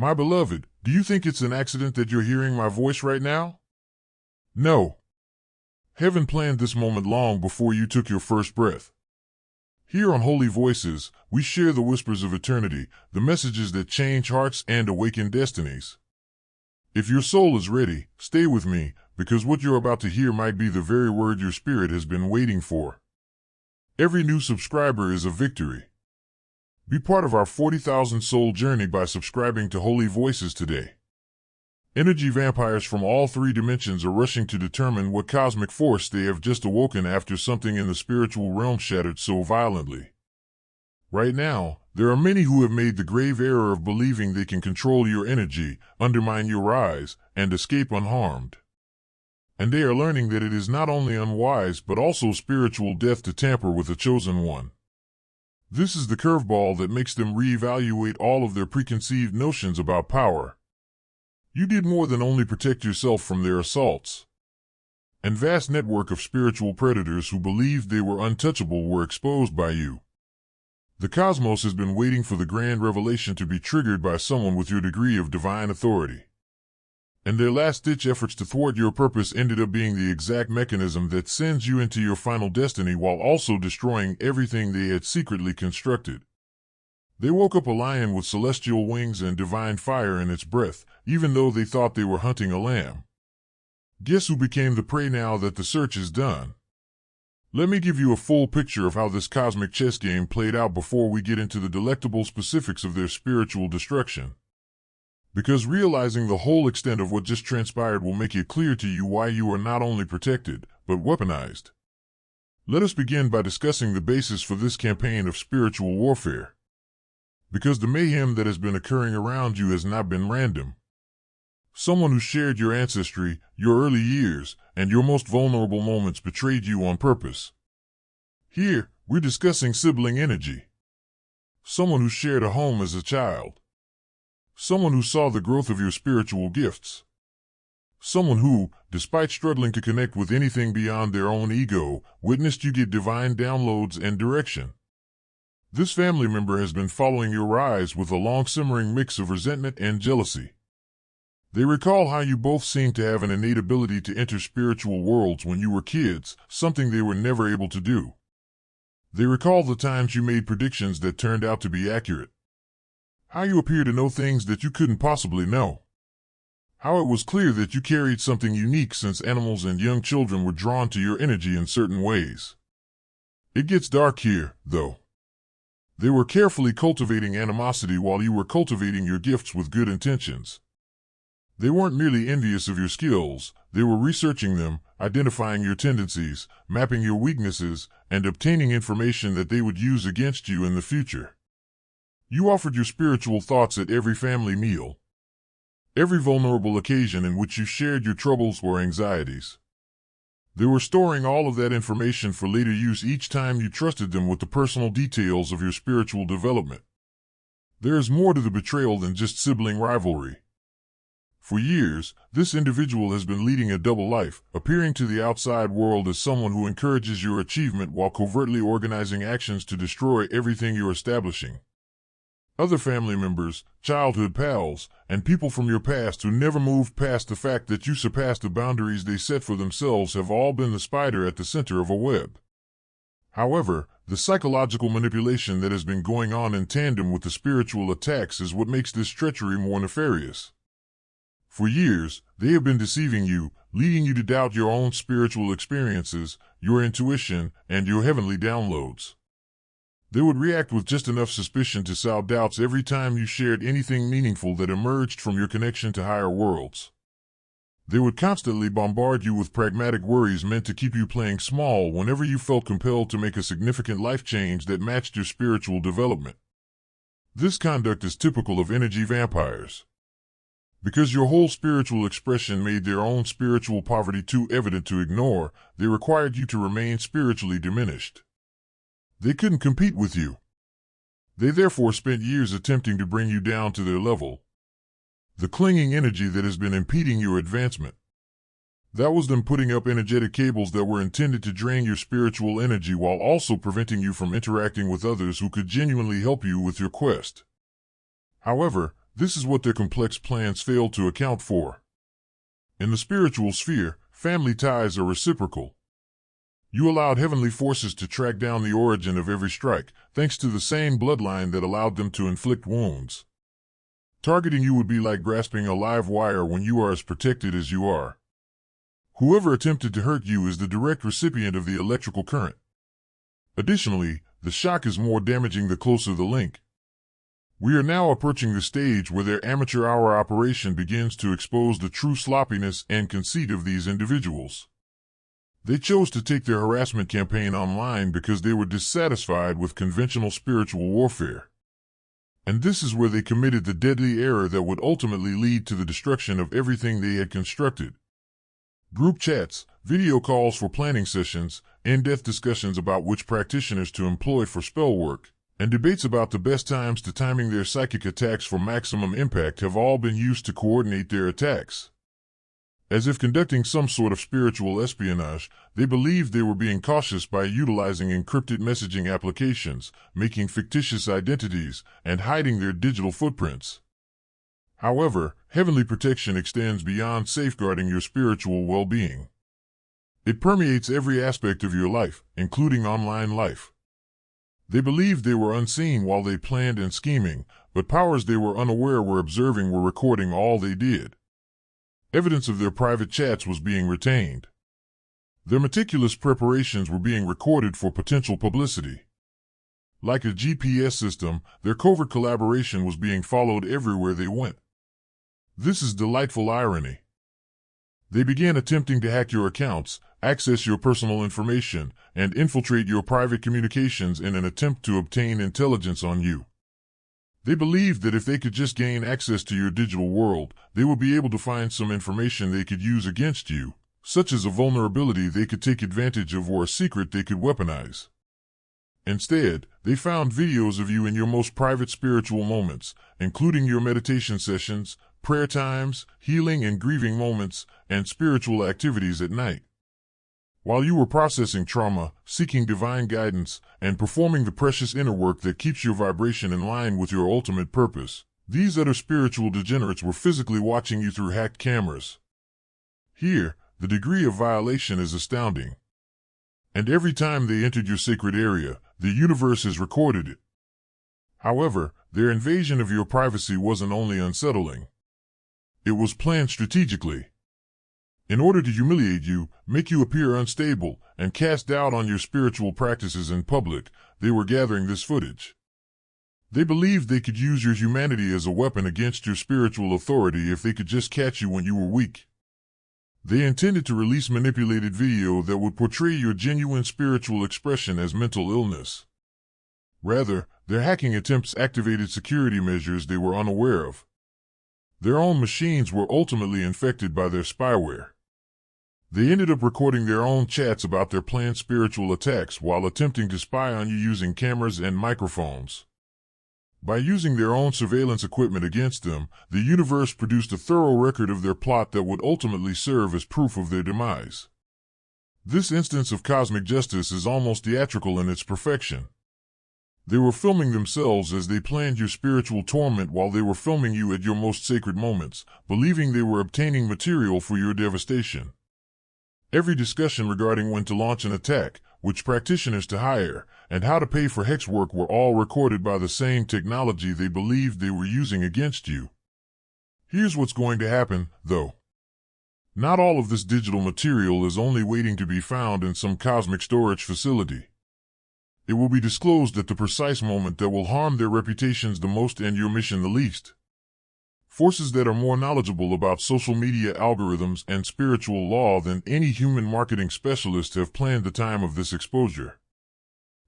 My beloved, do you think it's an accident that you're hearing my voice right now? No. Heaven planned this moment long before you took your first breath. Here on Holy Voices, we share the whispers of eternity, the messages that change hearts and awaken destinies. If your soul is ready, stay with me, because what you're about to hear might be the very word your spirit has been waiting for. Every new subscriber is a victory. Be part of our 40,000 soul journey by subscribing to Holy Voices today. Energy vampires from all three dimensions are rushing to determine what cosmic force they have just awoken after something in the spiritual realm shattered so violently. Right now, there are many who have made the grave error of believing they can control your energy, undermine your rise, and escape unharmed. And they are learning that it is not only unwise but also spiritual death to tamper with the chosen one. This is the curveball that makes them reevaluate all of their preconceived notions about power. You did more than only protect yourself from their assaults. And vast network of spiritual predators who believed they were untouchable were exposed by you. The cosmos has been waiting for the grand revelation to be triggered by someone with your degree of divine authority. And their last-ditch efforts to thwart your purpose ended up being the exact mechanism that sends you into your final destiny while also destroying everything they had secretly constructed. They woke up a lion with celestial wings and divine fire in its breath, even though they thought they were hunting a lamb. Guess who became the prey now that the search is done? Let me give you a full picture of how this cosmic chess game played out before we get into the delectable specifics of their spiritual destruction. Because realizing the whole extent of what just transpired will make it clear to you why you are not only protected, but weaponized. Let us begin by discussing the basis for this campaign of spiritual warfare. Because the mayhem that has been occurring around you has not been random. Someone who shared your ancestry, your early years, and your most vulnerable moments betrayed you on purpose. Here, we're discussing sibling energy. Someone who shared a home as a child. Someone who saw the growth of your spiritual gifts. Someone who, despite struggling to connect with anything beyond their own ego, witnessed you get divine downloads and direction. This family member has been following your rise with a long-simmering mix of resentment and jealousy. They recall how you both seemed to have an innate ability to enter spiritual worlds when you were kids, something they were never able to do. They recall the times you made predictions that turned out to be accurate. How you appear to know things that you couldn't possibly know. How it was clear that you carried something unique since animals and young children were drawn to your energy in certain ways. It gets dark here, though. They were carefully cultivating animosity while you were cultivating your gifts with good intentions. They weren't merely envious of your skills, they were researching them, identifying your tendencies, mapping your weaknesses, and obtaining information that they would use against you in the future. You offered your spiritual thoughts at every family meal. Every vulnerable occasion in which you shared your troubles or anxieties. They were storing all of that information for later use each time you trusted them with the personal details of your spiritual development. There is more to the betrayal than just sibling rivalry. For years, this individual has been leading a double life, appearing to the outside world as someone who encourages your achievement while covertly organizing actions to destroy everything you're establishing. Other family members, childhood pals, and people from your past who never moved past the fact that you surpassed the boundaries they set for themselves have all been the spider at the center of a web. However, the psychological manipulation that has been going on in tandem with the spiritual attacks is what makes this treachery more nefarious. For years, they have been deceiving you, leading you to doubt your own spiritual experiences, your intuition, and your heavenly downloads. They would react with just enough suspicion to sow doubts every time you shared anything meaningful that emerged from your connection to higher worlds. They would constantly bombard you with pragmatic worries meant to keep you playing small whenever you felt compelled to make a significant life change that matched your spiritual development. This conduct is typical of energy vampires. Because your whole spiritual expression made their own spiritual poverty too evident to ignore, they required you to remain spiritually diminished. They couldn't compete with you. They therefore spent years attempting to bring you down to their level. The clinging energy that has been impeding your advancement. That was them putting up energetic cables that were intended to drain your spiritual energy while also preventing you from interacting with others who could genuinely help you with your quest. However, This is what their complex plans fail to account for. In the spiritual sphere, family ties are reciprocal. You allowed heavenly forces to track down the origin of every strike, thanks to the same bloodline that allowed them to inflict wounds. Targeting you would be like grasping a live wire when you are as protected as you are. Whoever attempted to hurt you is the direct recipient of the electrical current. Additionally, the shock is more damaging the closer the link. We are now approaching the stage where their amateur hour operation begins to expose the true sloppiness and conceit of these individuals. They chose to take their harassment campaign online because they were dissatisfied with conventional spiritual warfare. And this is where they committed the deadly error that would ultimately lead to the destruction of everything they had constructed. Group chats, video calls for planning sessions, in-depth discussions about which practitioners to employ for spell work, and debates about the best times to timing their psychic attacks for maximum impact have all been used to coordinate their attacks. As if conducting some sort of spiritual espionage, they believed they were being cautious by utilizing encrypted messaging applications, making fictitious identities, and hiding their digital footprints. However, heavenly protection extends beyond safeguarding your spiritual well-being. It permeates every aspect of your life, including online life. They believed they were unseen while they planned and scheming, but powers they were unaware were observing were recording all they did. Evidence of their private chats was being retained. Their meticulous preparations were being recorded for potential publicity. Like a GPS system, their covert collaboration was being followed everywhere they went. This is delightful irony. They began attempting to hack your accounts, access your personal information, and infiltrate your private communications in an attempt to obtain intelligence on you. They believed that if they could just gain access to your digital world, they would be able to find some information they could use against you, such as a vulnerability they could take advantage of or a secret they could weaponize. Instead, they found videos of you in your most private spiritual moments, including your meditation sessions, prayer times, healing and grieving moments, and spiritual activities at night. While you were processing trauma, seeking divine guidance, and performing the precious inner work that keeps your vibration in line with your ultimate purpose, these other spiritual degenerates were physically watching you through hacked cameras. Here, the degree of violation is astounding. And every time they entered your sacred area, the universe has recorded it. However, their invasion of your privacy wasn't only unsettling. It was planned strategically. In order to humiliate you, make you appear unstable, and cast doubt on your spiritual practices in public, they were gathering this footage. They believed they could use your humanity as a weapon against your spiritual authority if they could just catch you when you were weak. They intended to release manipulated video that would portray your genuine spiritual expression as mental illness. Rather, their hacking attempts activated security measures they were unaware of. Their own machines were ultimately infected by their spyware. They ended up recording their own chats about their planned spiritual attacks while attempting to spy on you using cameras and microphones. By using their own surveillance equipment against them, the universe produced a thorough record of their plot that would ultimately serve as proof of their demise. This instance of cosmic justice is almost theatrical in its perfection. They were filming themselves as they planned your spiritual torment while they were filming you at your most sacred moments, believing they were obtaining material for your devastation. Every discussion regarding when to launch an attack, which practitioners to hire, and how to pay for hex work were all recorded by the same technology they believed they were using against you. Here's what's going to happen, though. Not all of this digital material is only waiting to be found in some cosmic storage facility. It will be disclosed at the precise moment that will harm their reputations the most and your mission the least. Forces that are more knowledgeable about social media algorithms and spiritual law than any human marketing specialist have planned the time of this exposure.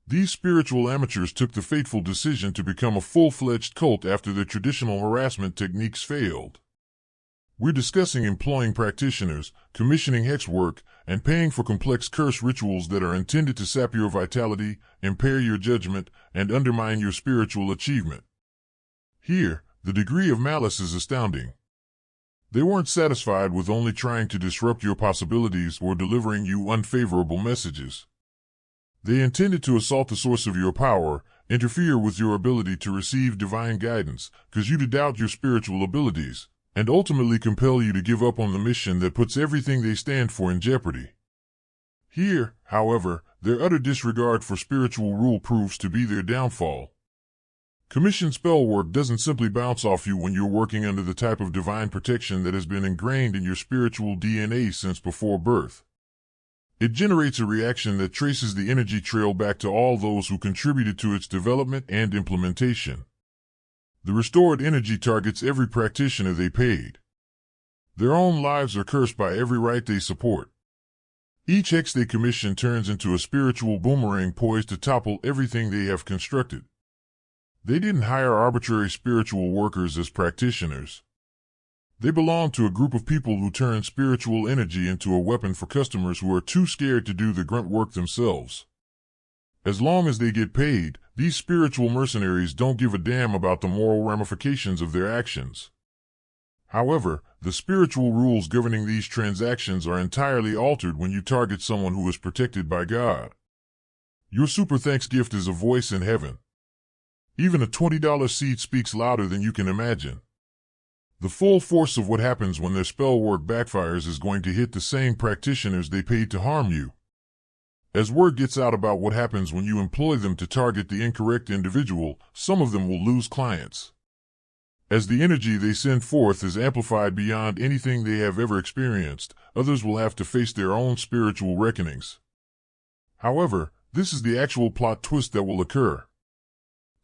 These spiritual amateurs took the fateful decision to become a full-fledged cult after their traditional harassment techniques failed. We're discussing employing practitioners, commissioning hex work, and paying for complex curse rituals that are intended to sap your vitality, impair your judgment, and undermine your spiritual achievement. Here, the degree of malice is astounding. They weren't satisfied with only trying to disrupt your possibilities or delivering you unfavorable messages. They intended to assault the source of your power, interfere with your ability to receive divine guidance, cause you to doubt your spiritual abilities, and ultimately compel you to give up on the mission that puts everything they stand for in jeopardy. Here, however, their utter disregard for spiritual rule proves to be their downfall. Commissioned spell work doesn't simply bounce off you when you're working under the type of divine protection that has been ingrained in your spiritual DNA since before birth. It generates a reaction that traces the energy trail back to all those who contributed to its development and implementation. The restored energy targets every practitioner they paid. Their own lives are cursed by every rite they support. Each hex they commission turns into a spiritual boomerang poised to topple everything they have constructed. They didn't hire arbitrary spiritual workers as practitioners. They belong to a group of people who turn spiritual energy into a weapon for customers who are too scared to do the grunt work themselves. As long as they get paid, these spiritual mercenaries don't give a damn about the moral ramifications of their actions. However, the spiritual rules governing these transactions are entirely altered when you target someone who is protected by God. Your super thanks gift is a voice in heaven. Even a $20 seed speaks louder than you can imagine. The full force of what happens when their spell work backfires is going to hit the same practitioners they paid to harm you. As word gets out about what happens when you employ them to target the incorrect individual, some of them will lose clients. As the energy they send forth is amplified beyond anything they have ever experienced, others will have to face their own spiritual reckonings. However, this is the actual plot twist that will occur.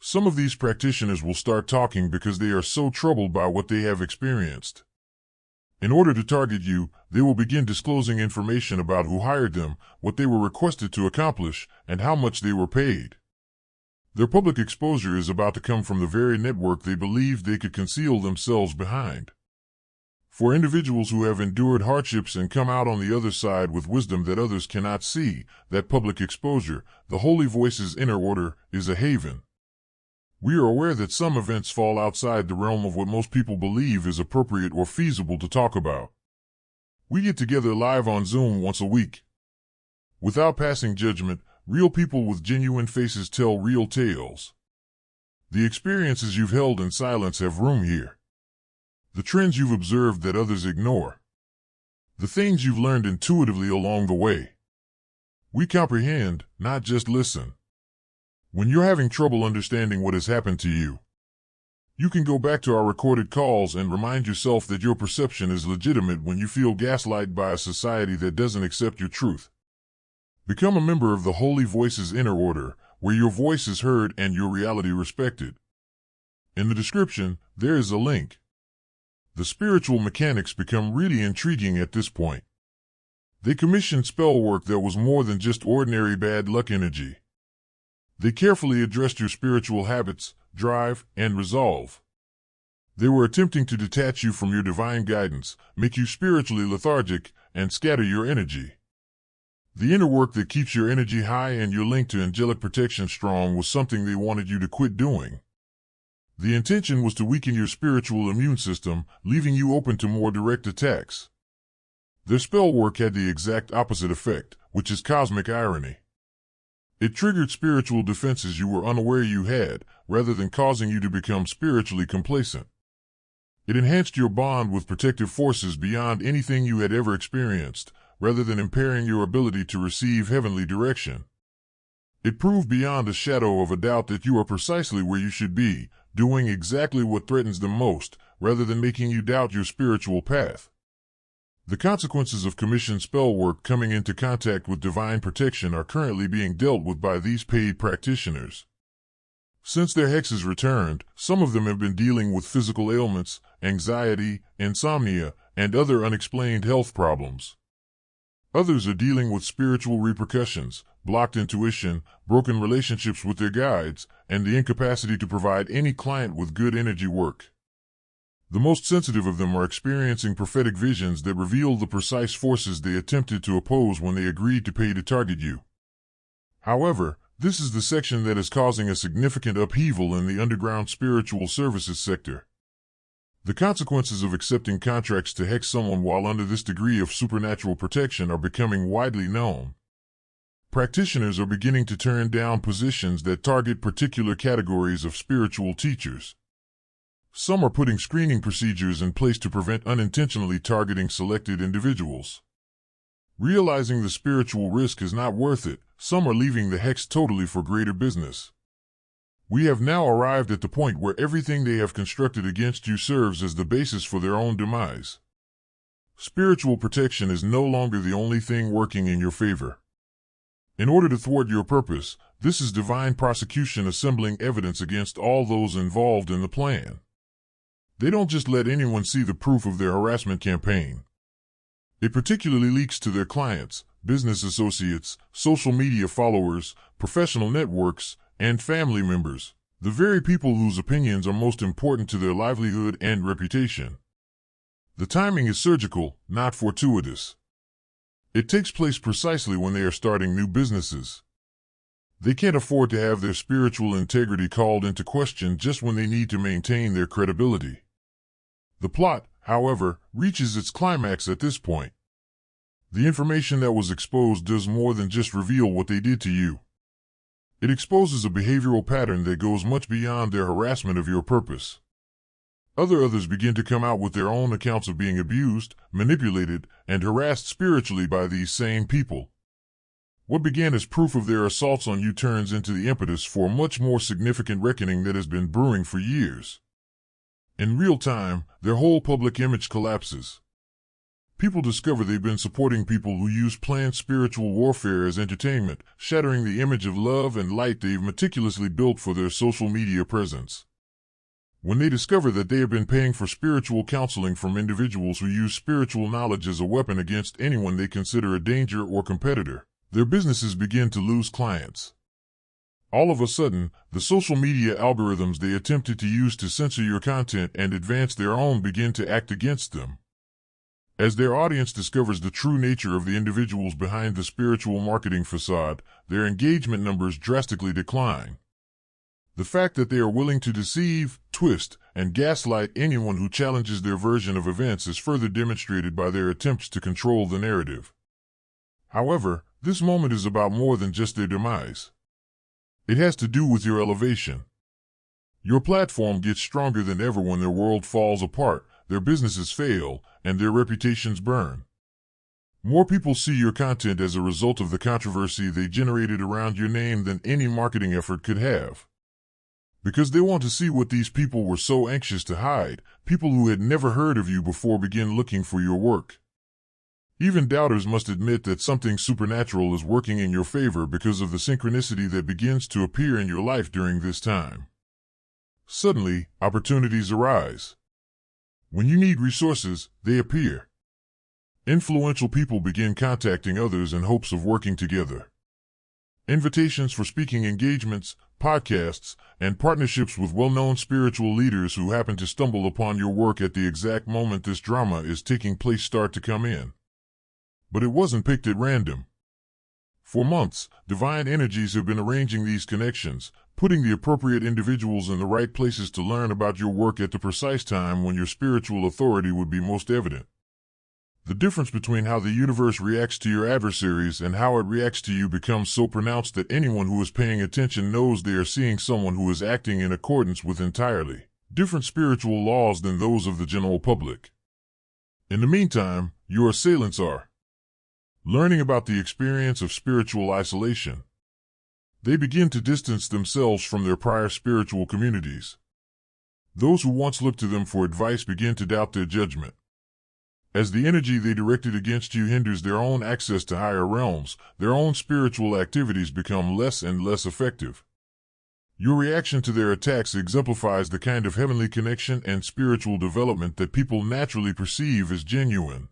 Some of these practitioners will start talking because they are so troubled by what they have experienced. In order to target you, they will begin disclosing information about who hired them, what they were requested to accomplish, and how much they were paid. Their public exposure is about to come from the very network they believed they could conceal themselves behind. For individuals who have endured hardships and come out on the other side with wisdom that others cannot see, that public exposure, the Holy Voice's inner order, is a haven. We are aware that some events fall outside the realm of what most people believe is appropriate or feasible to talk about. We get together live on Zoom once a week. Without passing judgment, real people with genuine faces tell real tales. The experiences you've held in silence have room here. The trends you've observed that others ignore. The things you've learned intuitively along the way. We comprehend, not just listen. When you're having trouble understanding what has happened to you, you can go back to our recorded calls and remind yourself that your perception is legitimate when you feel gaslighted by a society that doesn't accept your truth. Become a member of the Holy Voice's inner order, where your voice is heard and your reality respected. In the description, there is a link. The spiritual mechanics become really intriguing at this point. They commissioned spell work that was more than just ordinary bad luck energy. They carefully addressed your spiritual habits, drive, and resolve. They were attempting to detach you from your divine guidance, make you spiritually lethargic, and scatter your energy. The inner work that keeps your energy high and your link to angelic protection strong was something they wanted you to quit doing. The intention was to weaken your spiritual immune system, leaving you open to more direct attacks. Their spell work had the exact opposite effect, which is cosmic irony. It triggered spiritual defenses you were unaware you had, rather than causing you to become spiritually complacent. It enhanced your bond with protective forces beyond anything you had ever experienced, rather than impairing your ability to receive heavenly direction. It proved beyond a shadow of a doubt that you are precisely where you should be, doing exactly what threatens them most, rather than making you doubt your spiritual path. The consequences of commissioned spell work coming into contact with divine protection are currently being dealt with by these paid practitioners. Since their hexes returned, some of them have been dealing with physical ailments, anxiety, insomnia, and other unexplained health problems. Others are dealing with spiritual repercussions, blocked intuition, broken relationships with their guides, and the incapacity to provide any client with good energy work. The most sensitive of them are experiencing prophetic visions that reveal the precise forces they attempted to oppose when they agreed to pay to target you. However, this is the section that is causing a significant upheaval in the underground spiritual services sector. The consequences of accepting contracts to hex someone while under this degree of supernatural protection are becoming widely known. Practitioners are beginning to turn down positions that target particular categories of spiritual teachers. Some are putting screening procedures in place to prevent unintentionally targeting selected individuals. Realizing the spiritual risk is not worth it, some are leaving the hex totally for greater business. We have now arrived at the point where everything they have constructed against you serves as the basis for their own demise. Spiritual protection is no longer the only thing working in your favor. In order to thwart your purpose, this is divine prosecution assembling evidence against all those involved in the plan. They don't just let anyone see the proof of their harassment campaign. It particularly leaks to their clients, business associates, social media followers, professional networks, and family members, the very people whose opinions are most important to their livelihood and reputation. The timing is surgical, not fortuitous. It takes place precisely when they are starting new businesses. They can't afford to have their spiritual integrity called into question just when they need to maintain their credibility. The plot, however, reaches its climax at this point. The information that was exposed does more than just reveal what they did to you. It exposes a behavioral pattern that goes much beyond their harassment of your purpose. Others begin to come out with their own accounts of being abused, manipulated, and harassed spiritually by these same people. What began as proof of their assaults on you turns into the impetus for a much more significant reckoning that has been brewing for years. In real time, their whole public image collapses. People discover they've been supporting people who use planned spiritual warfare as entertainment, shattering the image of love and light they've meticulously built for their social media presence. When they discover that they have been paying for spiritual counseling from individuals who use spiritual knowledge as a weapon against anyone they consider a danger or competitor, their businesses begin to lose clients. All of a sudden, the social media algorithms they attempted to use to censor your content and advance their own begin to act against them. As their audience discovers the true nature of the individuals behind the spiritual marketing facade, their engagement numbers drastically decline. The fact that they are willing to deceive, twist, and gaslight anyone who challenges their version of events is further demonstrated by their attempts to control the narrative. However, this moment is about more than just their demise. It has to do with your elevation. Your platform gets stronger than ever when their world falls apart, their businesses fail, and their reputations burn. More people see your content as a result of the controversy they generated around your name than any marketing effort could have. Because they want to see what these people were so anxious to hide, people who had never heard of you before begin looking for your work. Even doubters must admit that something supernatural is working in your favor because of the synchronicity that begins to appear in your life during this time. Suddenly, opportunities arise. When you need resources, they appear. Influential people begin contacting others in hopes of working together. Invitations for speaking engagements, podcasts, and partnerships with well-known spiritual leaders who happen to stumble upon your work at the exact moment this drama is taking place start to come in. But it wasn't picked at random. For months, divine energies have been arranging these connections, putting the appropriate individuals in the right places to learn about your work at the precise time when your spiritual authority would be most evident. The difference between how the universe reacts to your adversaries and how it reacts to you becomes so pronounced that anyone who is paying attention knows they are seeing someone who is acting in accordance with entirely different spiritual laws than those of the general public. In the meantime, your assailants are learning about the experience of spiritual isolation. They begin to distance themselves from their prior spiritual communities. Those who once looked to them for advice begin to doubt their judgment. As the energy they directed against you hinders their own access to higher realms, their own spiritual activities become less and less effective. Your reaction to their attacks exemplifies the kind of heavenly connection and spiritual development that people naturally perceive as genuine.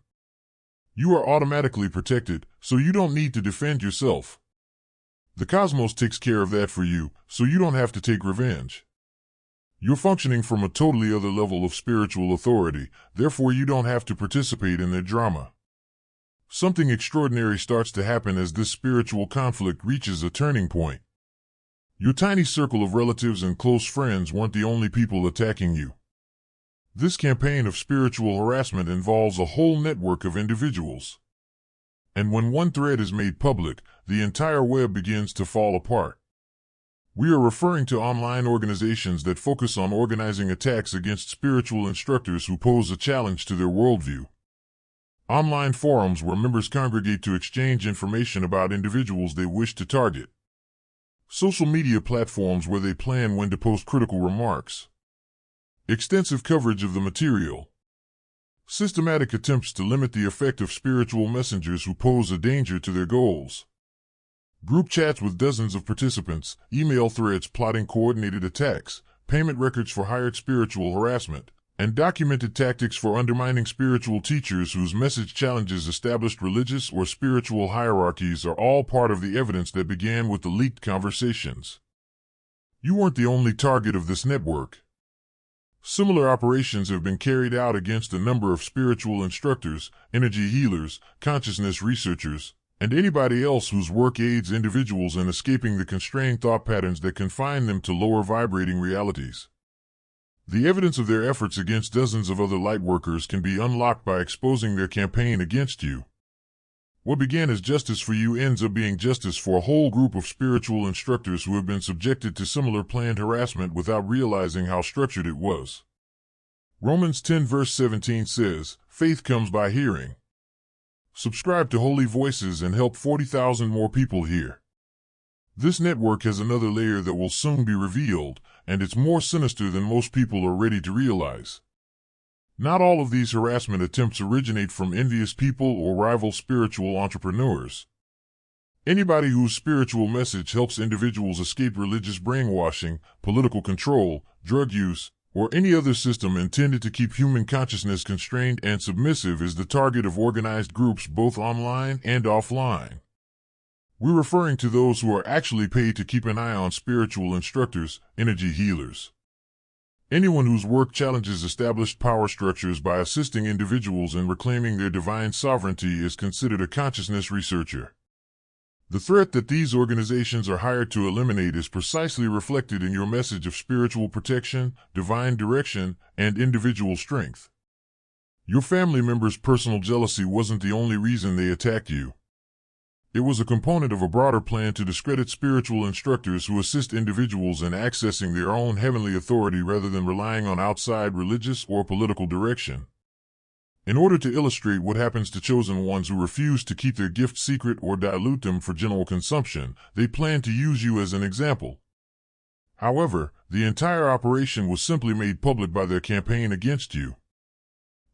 You are automatically protected, so you don't need to defend yourself. The cosmos takes care of that for you, so you don't have to take revenge. You're functioning from a totally other level of spiritual authority, therefore you don't have to participate in their drama. Something extraordinary starts to happen as this spiritual conflict reaches a turning point. Your tiny circle of relatives and close friends weren't the only people attacking you. This campaign of spiritual harassment involves a whole network of individuals. And when one thread is made public, the entire web begins to fall apart. We are referring to online organizations that focus on organizing attacks against spiritual instructors who pose a challenge to their worldview. Online forums where members congregate to exchange information about individuals they wish to target. Social media platforms where they plan when to post critical remarks. Extensive coverage of the material. Systematic attempts to limit the effect of spiritual messengers who pose a danger to their goals. Group chats with dozens of participants, email threads plotting coordinated attacks, payment records for hired spiritual harassment, and documented tactics for undermining spiritual teachers whose message challenges established religious or spiritual hierarchies are all part of the evidence that began with the leaked conversations. You weren't the only target of this network. Similar operations have been carried out against a number of spiritual instructors, energy healers, consciousness researchers, and anybody else whose work aids individuals in escaping the constrained thought patterns that confine them to lower vibrating realities. The evidence of their efforts against dozens of other lightworkers can be unlocked by exposing their campaign against you. What began as justice for you ends up being justice for a whole group of spiritual instructors who have been subjected to similar planned harassment without realizing how structured it was. Romans 10 verse 17 says, "Faith comes by hearing." Subscribe to Holy Voices and help 40,000 more people hear. This network has another layer that will soon be revealed, and it's more sinister than most people are ready to realize. Not all of these harassment attempts originate from envious people or rival spiritual entrepreneurs. Anybody whose spiritual message helps individuals escape religious brainwashing, political control, drug use, or any other system intended to keep human consciousness constrained and submissive is the target of organized groups both online and offline. We're referring to those who are actually paid to keep an eye on spiritual instructors, energy healers. Anyone whose work challenges established power structures by assisting individuals in reclaiming their divine sovereignty is considered a consciousness researcher. The threat that these organizations are hired to eliminate is precisely reflected in your message of spiritual protection, divine direction, and individual strength. Your family members' personal jealousy wasn't the only reason they attacked you. It was a component of a broader plan to discredit spiritual instructors who assist individuals in accessing their own heavenly authority rather than relying on outside religious or political direction. In order to illustrate what happens to chosen ones who refuse to keep their gifts secret or dilute them for general consumption, they plan to use you as an example. However, the entire operation was simply made public by their campaign against you.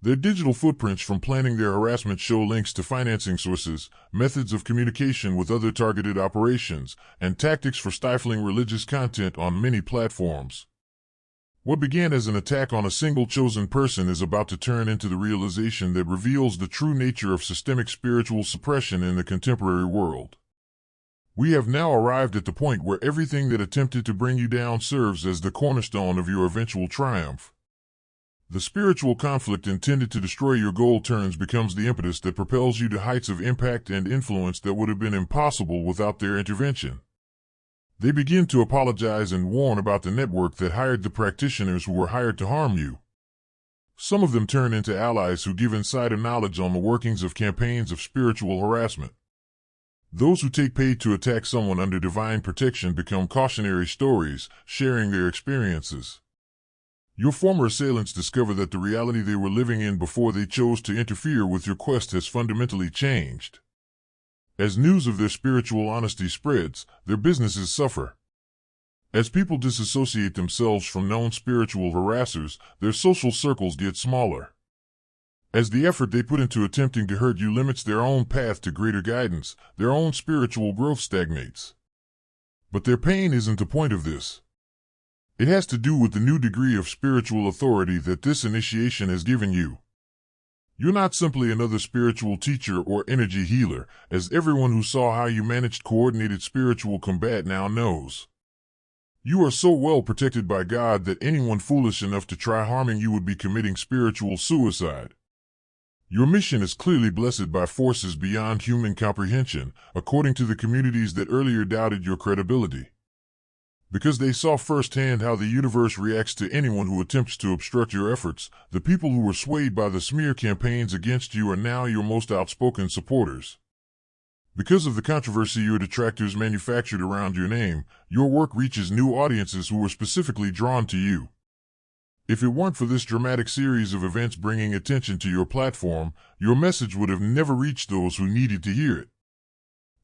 Their digital footprints from planning their harassment show links to financing sources, methods of communication with other targeted operations, and tactics for stifling religious content on many platforms. What began as an attack on a single chosen person is about to turn into the realization that reveals the true nature of systemic spiritual suppression in the contemporary world. We have now arrived at the point where everything that attempted to bring you down serves as the cornerstone of your eventual triumph. The spiritual conflict intended to destroy your goal turns becomes the impetus that propels you to heights of impact and influence that would have been impossible without their intervention. They begin to apologize and warn about the network that hired the practitioners who were hired to harm you. Some of them turn into allies who give insider knowledge on the workings of campaigns of spiritual harassment. Those who take paid to attack someone under divine protection become cautionary stories, sharing their experiences. Your former assailants discover that the reality they were living in before they chose to interfere with your quest has fundamentally changed. As news of their spiritual honesty spreads, their businesses suffer. As people disassociate themselves from known spiritual harassers, their social circles get smaller. As the effort they put into attempting to hurt you limits their own path to greater guidance, their own spiritual growth stagnates. But their pain isn't the point of this. It has to do with the new degree of spiritual authority that this initiation has given you. You're not simply another spiritual teacher or energy healer, as everyone who saw how you managed coordinated spiritual combat now knows. You are so well protected by God that anyone foolish enough to try harming you would be committing spiritual suicide. Your mission is clearly blessed by forces beyond human comprehension, according to the communities that earlier doubted your credibility. Because they saw firsthand how the universe reacts to anyone who attempts to obstruct your efforts, the people who were swayed by the smear campaigns against you are now your most outspoken supporters. Because of the controversy your detractors manufactured around your name, your work reaches new audiences who are specifically drawn to you. If it weren't for this dramatic series of events bringing attention to your platform, your message would have never reached those who needed to hear it.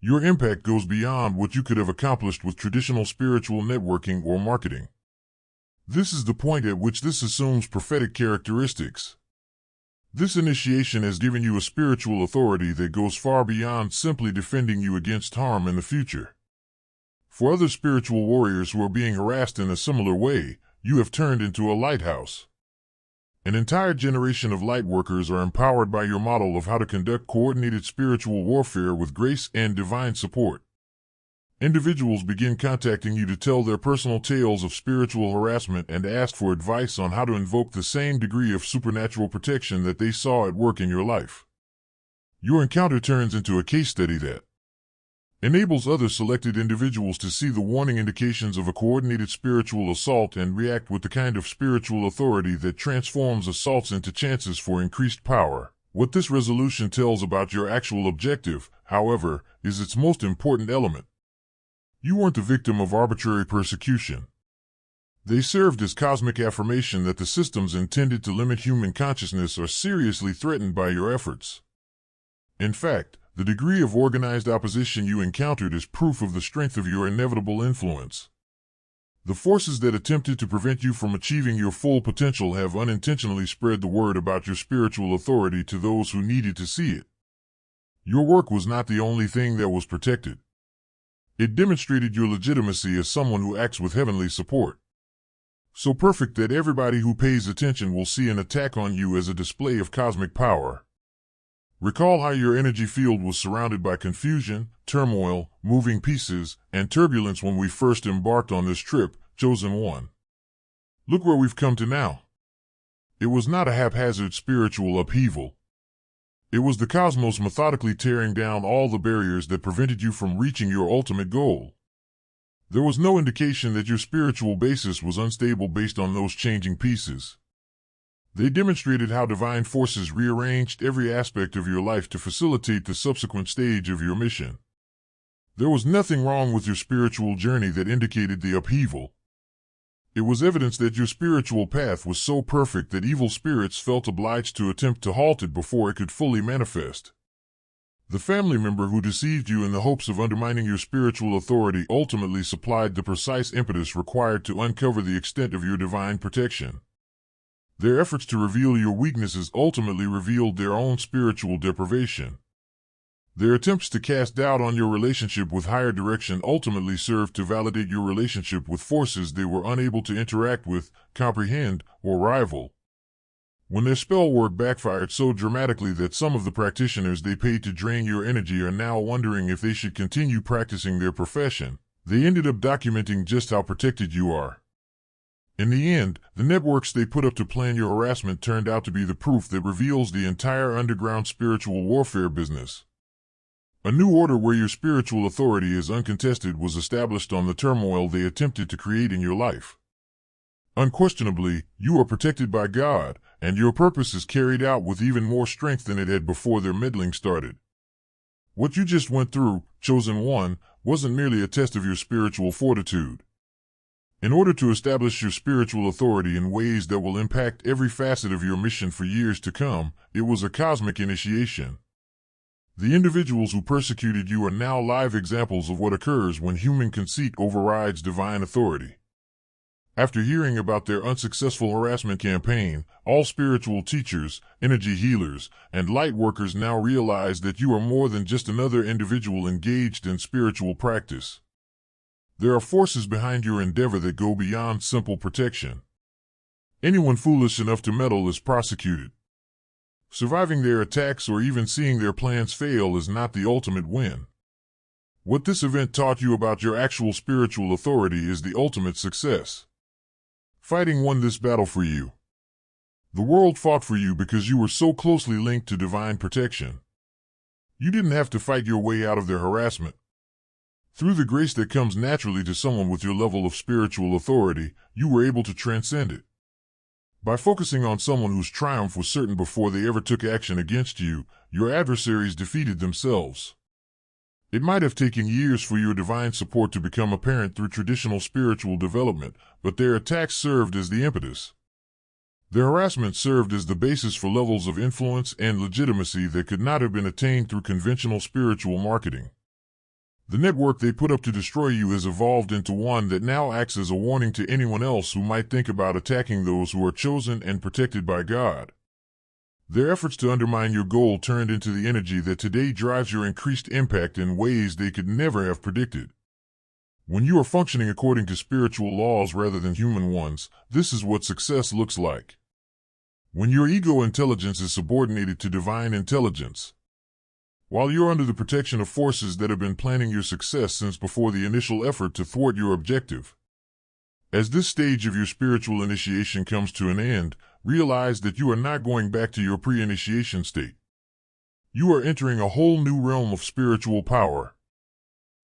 Your impact goes beyond what you could have accomplished with traditional spiritual networking or marketing. This is the point at which this assumes prophetic characteristics. This initiation has given you a spiritual authority that goes far beyond simply defending you against harm in the future. For other spiritual warriors who are being harassed in a similar way, you have turned into a lighthouse. An entire generation of lightworkers are empowered by your model of how to conduct coordinated spiritual warfare with grace and divine support. Individuals begin contacting you to tell their personal tales of spiritual harassment and ask for advice on how to invoke the same degree of supernatural protection that they saw at work in your life. Your encounter turns into a case study that enables other selected individuals to see the warning indications of a coordinated spiritual assault and react with the kind of spiritual authority that transforms assaults into chances for increased power. What this resolution tells about your actual objective, however, is its most important element. You weren't the victim of arbitrary persecution. They served as cosmic affirmation that the systems intended to limit human consciousness are seriously threatened by your efforts. In fact, the degree of organized opposition you encountered is proof of the strength of your inevitable influence. The forces that attempted to prevent you from achieving your full potential have unintentionally spread the word about your spiritual authority to those who needed to see it. Your work was not the only thing that was protected. It demonstrated your legitimacy as someone who acts with heavenly support. So perfect that everybody who pays attention will see an attack on you as a display of cosmic power. Recall how your energy field was surrounded by confusion, turmoil, moving pieces, and turbulence when we first embarked on this trip, Chosen One. Look where we've come to now. It was not a haphazard spiritual upheaval. It was the cosmos methodically tearing down all the barriers that prevented you from reaching your ultimate goal. There was no indication that your spiritual basis was unstable based on those changing pieces. They demonstrated how divine forces rearranged every aspect of your life to facilitate the subsequent stage of your mission. There was nothing wrong with your spiritual journey that indicated the upheaval. It was evidence that your spiritual path was so perfect that evil spirits felt obliged to attempt to halt it before it could fully manifest. The family member who deceived you in the hopes of undermining your spiritual authority ultimately supplied the precise impetus required to uncover the extent of your divine protection. Their efforts to reveal your weaknesses ultimately revealed their own spiritual deprivation. Their attempts to cast doubt on your relationship with higher direction ultimately served to validate your relationship with forces they were unable to interact with, comprehend, or rival. When their spell work backfired so dramatically that some of the practitioners they paid to drain your energy are now wondering if they should continue practicing their profession, they ended up documenting just how protected you are. In the end, the networks they put up to plan your harassment turned out to be the proof that reveals the entire underground spiritual warfare business. A new order where your spiritual authority is uncontested was established on the turmoil they attempted to create in your life. Unquestionably, you are protected by God, and your purpose is carried out with even more strength than it had before their meddling started. What you just went through, Chosen One, wasn't merely a test of your spiritual fortitude. In order to establish your spiritual authority in ways that will impact every facet of your mission for years to come, it was a cosmic initiation. The individuals who persecuted you are now live examples of what occurs when human conceit overrides divine authority. After hearing about their unsuccessful harassment campaign, all spiritual teachers, energy healers, and light workers now realize that you are more than just another individual engaged in spiritual practice. There are forces behind your endeavor that go beyond simple protection. Anyone foolish enough to meddle is prosecuted. Surviving their attacks or even seeing their plans fail is not the ultimate win. What this event taught you about your actual spiritual authority is the ultimate success. Fighting won this battle for you. The world fought for you because you were so closely linked to divine protection. You didn't have to fight your way out of their harassment. Through the grace that comes naturally to someone with your level of spiritual authority, you were able to transcend it. By focusing on someone whose triumph was certain before they ever took action against you, your adversaries defeated themselves. It might have taken years for your divine support to become apparent through traditional spiritual development, but their attacks served as the impetus. Their harassment served as the basis for levels of influence and legitimacy that could not have been attained through conventional spiritual marketing. The network they put up to destroy you has evolved into one that now acts as a warning to anyone else who might think about attacking those who are chosen and protected by God. Their efforts to undermine your goal turned into the energy that today drives your increased impact in ways they could never have predicted. When you are functioning according to spiritual laws rather than human ones, this is what success looks like. When your ego intelligence is subordinated to divine intelligence. While you're under the protection of forces that have been planning your success since before the initial effort to thwart your objective. As this stage of your spiritual initiation comes to an end, realize that you are not going back to your pre-initiation state. You are entering a whole new realm of spiritual power,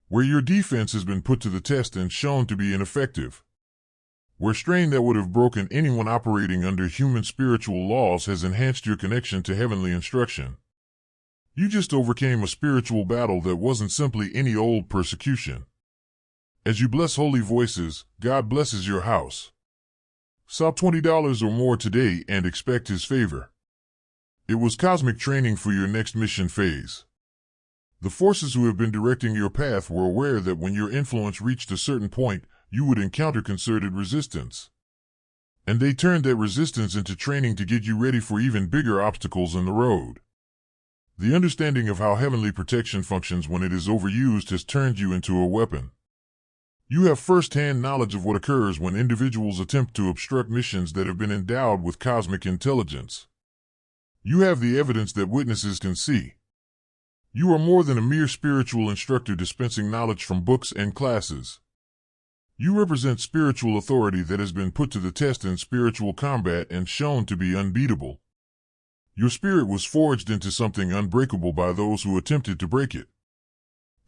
where your defense has been put to the test and shown to be ineffective, where strain that would have broken anyone operating under human spiritual laws has enhanced your connection to heavenly instruction. You just overcame a spiritual battle that wasn't simply any old persecution. As you bless holy voices, God blesses your house. Sop $20 or more today and expect His favor. It was cosmic training for your next mission phase. The forces who have been directing your path were aware that when your influence reached a certain point, you would encounter concerted resistance. And they turned that resistance into training to get you ready for even bigger obstacles in the road. The understanding of how heavenly protection functions when it is overused has turned you into a weapon. You have first-hand knowledge of what occurs when individuals attempt to obstruct missions that have been endowed with cosmic intelligence. You have the evidence that witnesses can see. You are more than a mere spiritual instructor dispensing knowledge from books and classes. You represent spiritual authority that has been put to the test in spiritual combat and shown to be unbeatable. Your spirit was forged into something unbreakable by those who attempted to break it.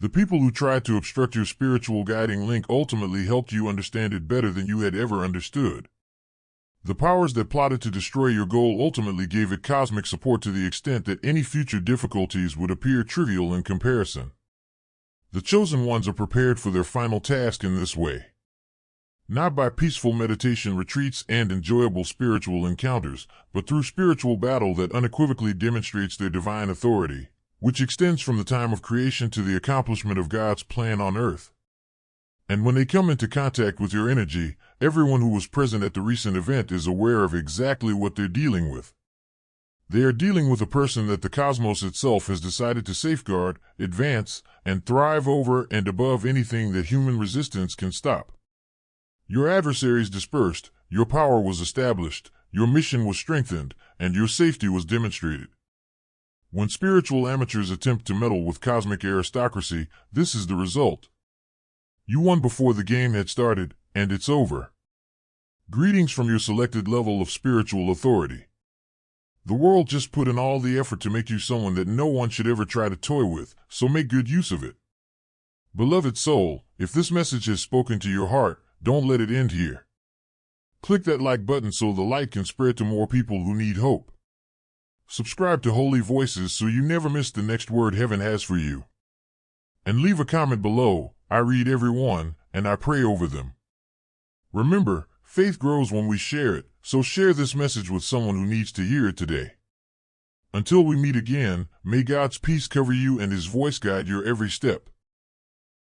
The people who tried to obstruct your spiritual guiding link ultimately helped you understand it better than you had ever understood. The powers that plotted to destroy your goal ultimately gave it cosmic support to the extent that any future difficulties would appear trivial in comparison. The chosen ones are prepared for their final task in this way. Not by peaceful meditation retreats and enjoyable spiritual encounters, but through spiritual battle that unequivocally demonstrates their divine authority, which extends from the time of creation to the accomplishment of God's plan on earth. And when they come into contact with your energy, everyone who was present at the recent event is aware of exactly what they're dealing with. They are dealing with a person that the cosmos itself has decided to safeguard, advance, and thrive over and above anything that human resistance can stop. Your adversaries dispersed, your power was established, your mission was strengthened, and your safety was demonstrated. When spiritual amateurs attempt to meddle with cosmic aristocracy, this is the result. You won before the game had started, and it's over. Greetings from your selected level of spiritual authority. The world just put in all the effort to make you someone that no one should ever try to toy with, so make good use of it. Beloved soul, if this message has spoken to your heart, don't let it end here. Click that like button so the light can spread to more people who need hope. Subscribe to Holy Voices so you never miss the next word heaven has for you. And leave a comment below. I read every one, and I pray over them. Remember, faith grows when we share it, so share this message with someone who needs to hear it today. Until we meet again, may God's peace cover you and His voice guide your every step.